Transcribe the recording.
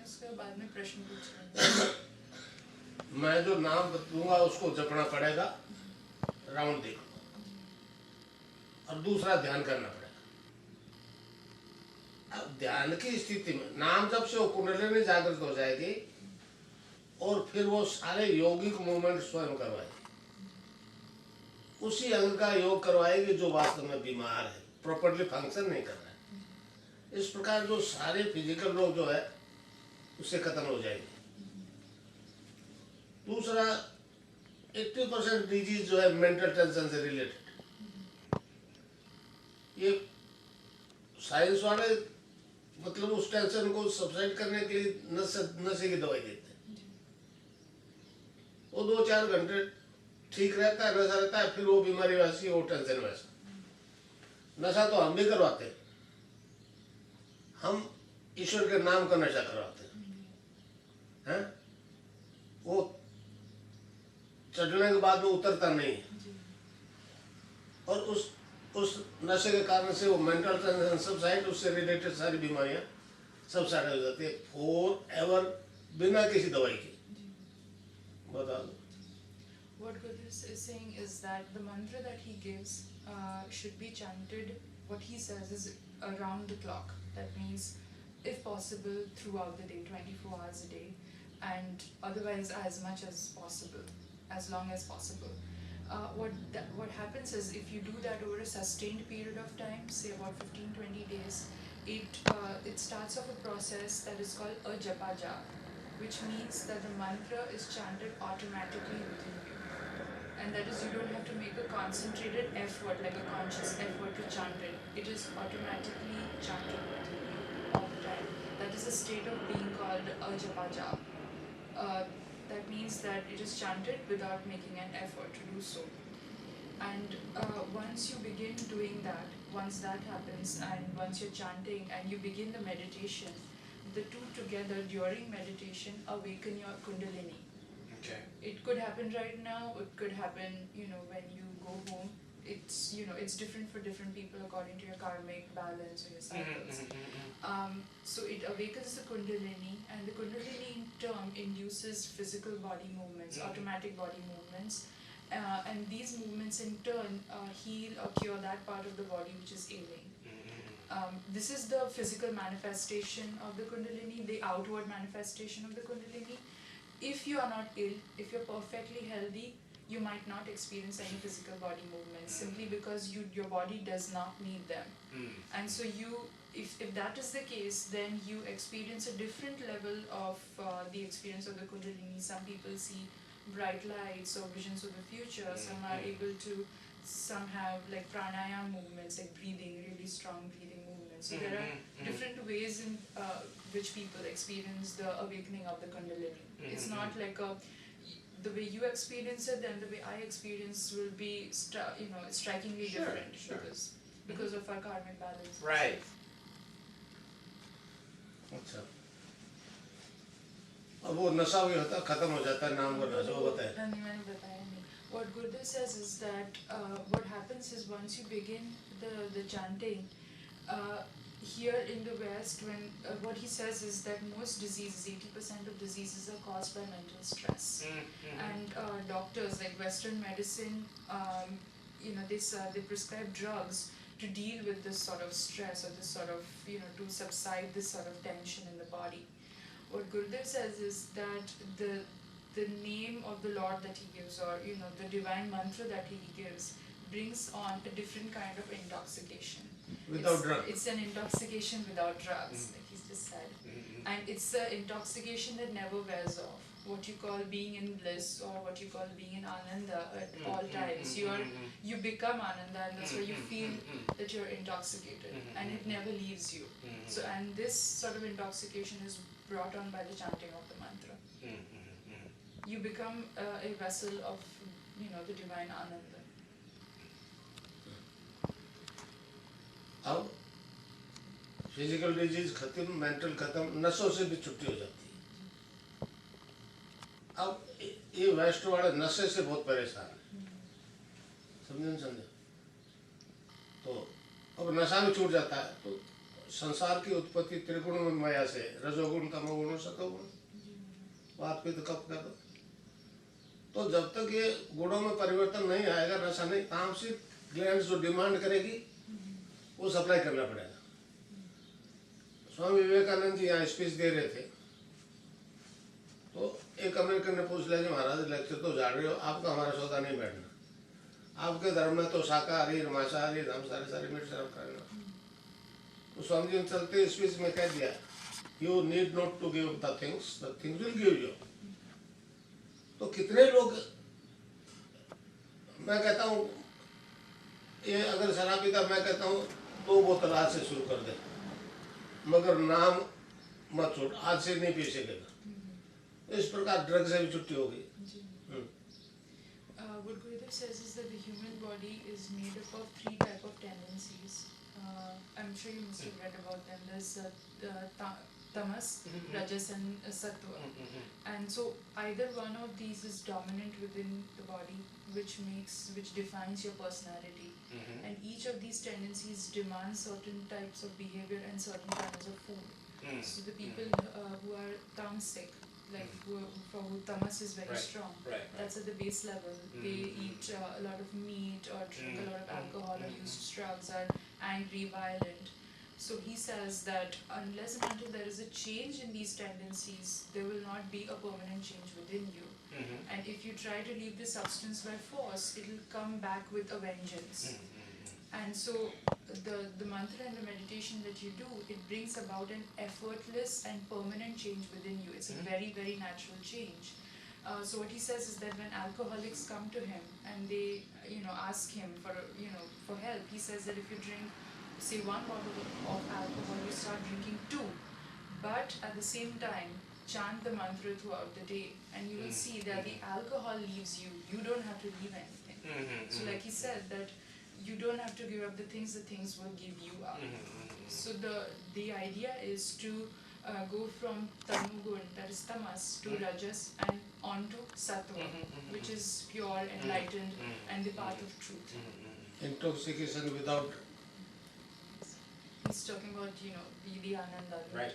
उसके बाद में प्रश्न पूछेंगे। मैं जो नाम दूंगा उसको जपना पड़ेगा, राउंड देखो, और दूसरा ध्यान करना पड़ेगा। अब ध्यान की स्थिति में नाम जब से वो कुंडलिनी जागृत हो जाएगी और फिर वो सारे यौगिक मूवमेंट स्वयं करवाएगी, उसी अंग का योग करवाएगी जो वास्तव में बीमार है, प्रॉपर्ली फंक्शन नहीं कर रहा है। इस प्रकार जो सारे फिजिकल रोग जो है उससे खत्म हो जाएगी। दूसरा 80% डिजीज जो है मेंटल टेंशन से रिलेटेड, ये साइंस वाले मतलब उस टेंशन को सबसाइड करने के लिए नशे की दवाई देते हैं। वो 2-4 घंटे ठीक रहता है, नशा रहता है, फिर वो बीमारी वैसी, वो टेंशन वैसा। नशा तो हम भी करवाते हैं, हम ईश्वर के नाम का नशा करवाते हैं, वो चढ़ने के बाद में उतरता नहीं है, और उस नशे के कारण से वो मेंटल टेंशन सब साइड, उससे रिलेटेड सारी बीमारियां सब साइड हो जाती है फॉर एवर, बिना किसी दवाई के। बता दो। What Guru is saying is that the mantra that he gives should be chanted. What he says is around the clock. That means, if possible, throughout the day, 24 hours a day, and otherwise as much as possible, as long as possible. What happens is, if you do that over a sustained period of time, say about 15-20 days, it starts off a process that is called ajapa, which means that the mantra is chanted automatically within you. And that is, you don't have to make a concentrated effort, like a conscious effort to chant it. It is automatically chanted within you all the time. That is a state of being called ajapa. That means that it is chanted without making an effort to do so. And once you begin doing that, once that happens, and once you're chanting and you begin the meditation, the two together during meditation awaken your Kundalini. Okay. It could happen right now, it could happen, when you go home. It's different for different people according to your karmic balance or your cycles. So it awakens the Kundalini, and the Kundalini in turn induces physical body movements, automatic body movements, and these movements in turn heal or cure that part of the body which is ailing. This is the physical manifestation of the Kundalini, the outward manifestation of the Kundalini. If you are not ill, if you're perfectly healthy, you might not experience any physical body movements, simply because your body does not need them. And so if that is the case, then you experience a different level of the experience of the Kundalini. Some people see bright lights or visions of the future. Some have like pranayama movements, like breathing, really strong breathing movements. So there are different ways in which people experience the awakening of the Kundalini. It's not like the way you experience it, then the way I experience will be strikingly different. Because of our karmic balance. Right. अच्छा, अब वो नशा भी होता खत्म हो जाता है, नाम को नशा वो बताए। मैंने बताया नहीं. What Gurudev says is that what happens is, once you begin the chanting, here in the West, what he says is that most diseases, 80% of diseases, are caused by mental stress. And doctors, like Western medicine, they prescribe drugs to deal with this sort of stress, or this sort of, to subside this sort of tension in the body. What Gurudev says is that the name of the Lord that he gives, or the divine mantra that he gives, brings on a different kind of intoxication. Without drugs. It's an intoxication without drugs, like he's just said. And it's an intoxication that never wears off. What you call being in bliss, or what you call being in ananda at all times. You become ananda, and that's where you feel that you're intoxicated, and it never leaves you. So, and this sort of intoxication is brought on by the chanting of the mantra. You become a vessel of, the divine ananda. अब physical disease खत्म, mental खत्म, नशों से भी छुट्टी हो जाती है। अब ये वेस्ट वाले नशे से बहुत परेशान है, समझे? तो अब नशा भी छूट जाता है, तो संसार की उत्पत्ति त्रिगुण माया से, रजोगुण तमोगुण सतोगुण, बात पे तो कब कर दो। तो जब तक ये गुणों में परिवर्तन नहीं आएगा, नशा नहीं, तामसिक ग्लैंड जो डिमांड करेगी वो सप्लाई करना पड़ेगा। स्वामी विवेकानंद जी यहाँ स्पीच दे रहे थे, तो एक अमेरिकन ने पूछ लिया कि महाराज लेक्चर तो जा रहे हो, आपका हमारा सौदा नहीं बैठना, आपके धर्म में तो शाकाहारी मांसाहारी हम सारे मीट सर्व करना। तो स्वामी जी ने चलते स्पीच में कह दिया, you need not to give the things will give you. तो कितने लोग, मैं कहता हूँ ये अगर शराब पीता, मैं कहता हूँ 2 बोतल आज से शुरू कर दे, मगर नाम मत छोड़, आज से नहीं पी सकेगा। इस प्रकार ड्रग से भी छुट्टी होगी। What Gurudev says is that the human body is made up of 3 type of tendencies. I'm sure you must have read about them. There's tamas, rajas and sattva. And so either one of these is dominant within the body, which defines your personality. And each of these tendencies demands certain types of behavior and certain kinds of food. So the people who are tamasic, like for who tamas is very strong, that's at the base level. They eat a lot of meat or drink a lot of alcohol or use drugs, are angry, violent. So he says that unless and until there is a change in these tendencies, there will not be a permanent change within you. And if you try to leave the substance by force, it will come back with a vengeance. And so the mantra and the meditation that you do, it brings about an effortless and permanent change within you. It's a very, very natural change. So what he says is that when alcoholics come to him and they, ask him for help, he says that if you drink, say 1 bottle of alcohol, you start drinking 2, but at the same time chant the mantra throughout the day, and you will see that the alcohol leaves you. You don't have to leave anything. So like he said that you don't have to give up the things will give you up. So the idea is to go from tamogun, that is tamas, to rajas and on to sattva, which is pure, enlightened, and the path of truth. Intoxication without. He's talking about, the ananda. Right.